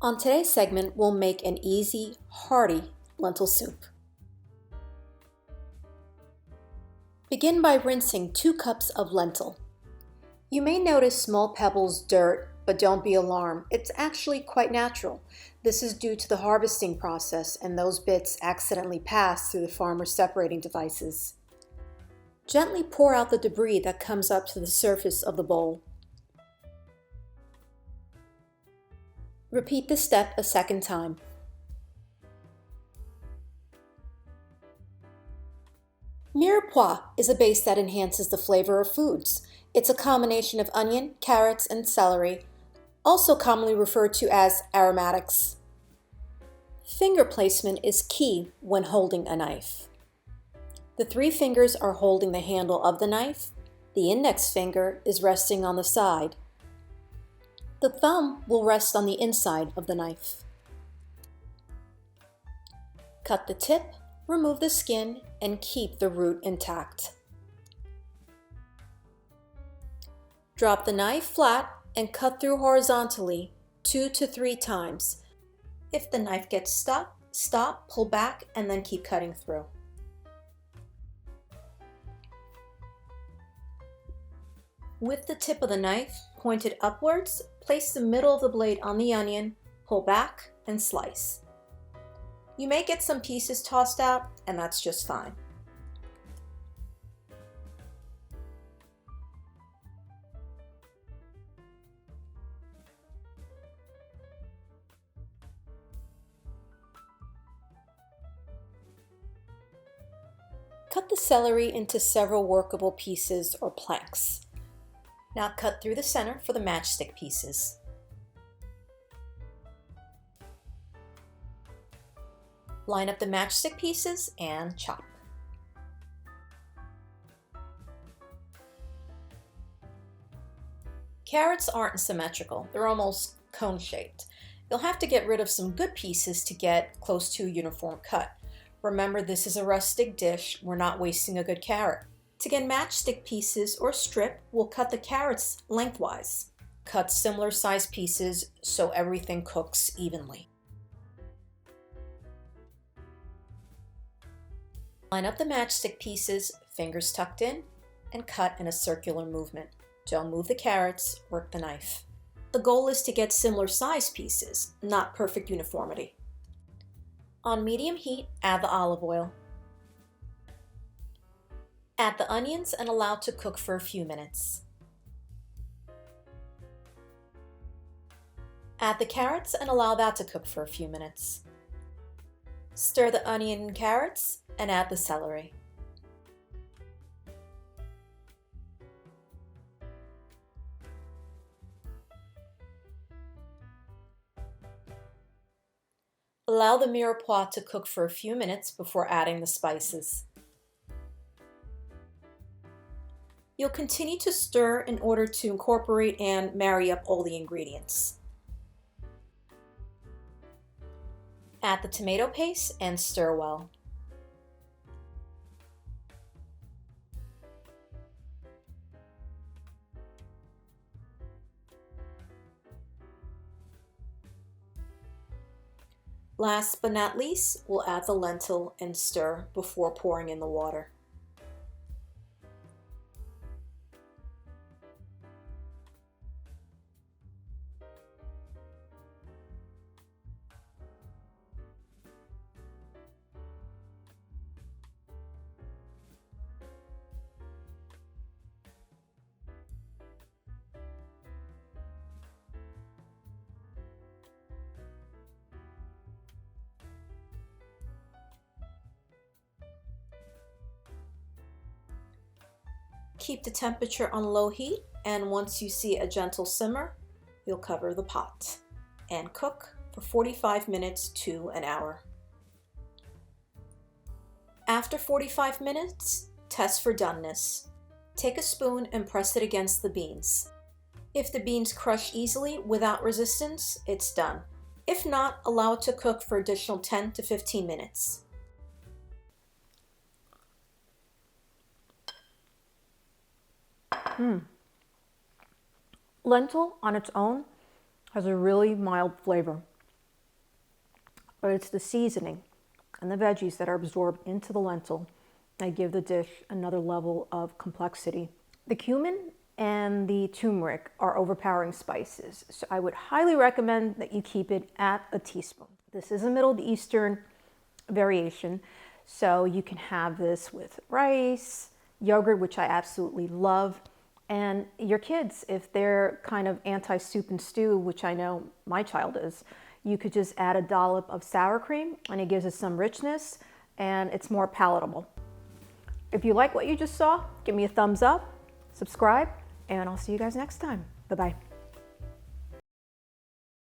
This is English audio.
On today's segment, we'll make an easy, hearty lentil soup. Begin by rinsing 2 cups of lentil. You may notice small pebbles, dirt, but don't be alarmed. It's actually quite natural. This is due to the harvesting process, and those bits accidentally pass through the farmer's separating devices. Gently pour out the debris that comes up to the surface of the bowl. Repeat this step a second time. Mirepoix is a base that enhances the flavor of foods. It's a combination of onion, carrots, and celery, also commonly referred to as aromatics. Finger placement is key when holding a knife. The 3 fingers are holding the handle of the knife. The index finger is resting on the side. The thumb will rest on the inside of the knife. Cut the tip, remove the skin, and keep the root intact. Drop the knife flat and cut through horizontally 2 to 3 times. If the knife gets stuck, stop, pull back, and then keep cutting through. With the tip of the knife pointed upwards, place the middle of the blade on the onion, pull back, and slice. You may get some pieces tossed out, and that's just fine. Cut the celery into several workable pieces or plaques. Now cut through the center for the matchstick pieces. Line up the matchstick pieces and chop. Carrots aren't symmetrical, they're almost cone-shaped. You'll have to get rid of some good pieces to get close to a uniform cut. Remember, this is a rustic dish, we're not wasting a good carrot. To get matchstick pieces or strip, we'll cut the carrots lengthwise. Cut similar sized pieces so everything cooks evenly. Line up the matchstick pieces, fingers tucked in, and cut in a circular movement. Don't move the carrots, work the knife. The goal is to get similar sized pieces, not perfect uniformity. On medium heat, add the olive oil. Add the onions and allow to cook for a few minutes. Add the carrots and allow that to cook for a few minutes. Stir the onion and carrots and add the celery. Allow the mirepoix to cook for a few minutes before adding the spices. You'll continue to stir in order to incorporate and marry up all the ingredients. Add the tomato paste and stir well. Last but not least, we'll add the lentil and stir before pouring in the water. Keep the temperature on low heat, and once you see a gentle simmer, you'll cover the pot and cook for 45 minutes to an hour. After 45 minutes, test for doneness. Take a spoon and press it against the beans. If the beans crush easily without resistance, it's done. If not, allow it to cook for additional 10 to 15 minutes. Lentil on its own has a really mild flavor. but it's the seasoning and the veggies that are absorbed into the lentil that give the dish another level of complexity. The cumin and the turmeric are overpowering spices, so I would highly recommend that you keep it at a teaspoon. This is a Middle Eastern variation, so you can have this with rice, yogurt, which I absolutely love, and your kids, if they're kind of anti-soup and stew, which I know my child is, you could just add a dollop of sour cream and it gives it some richness and it's more palatable. If you like what you just saw, give me a thumbs up, subscribe, and I'll see you guys next time. Bye-bye.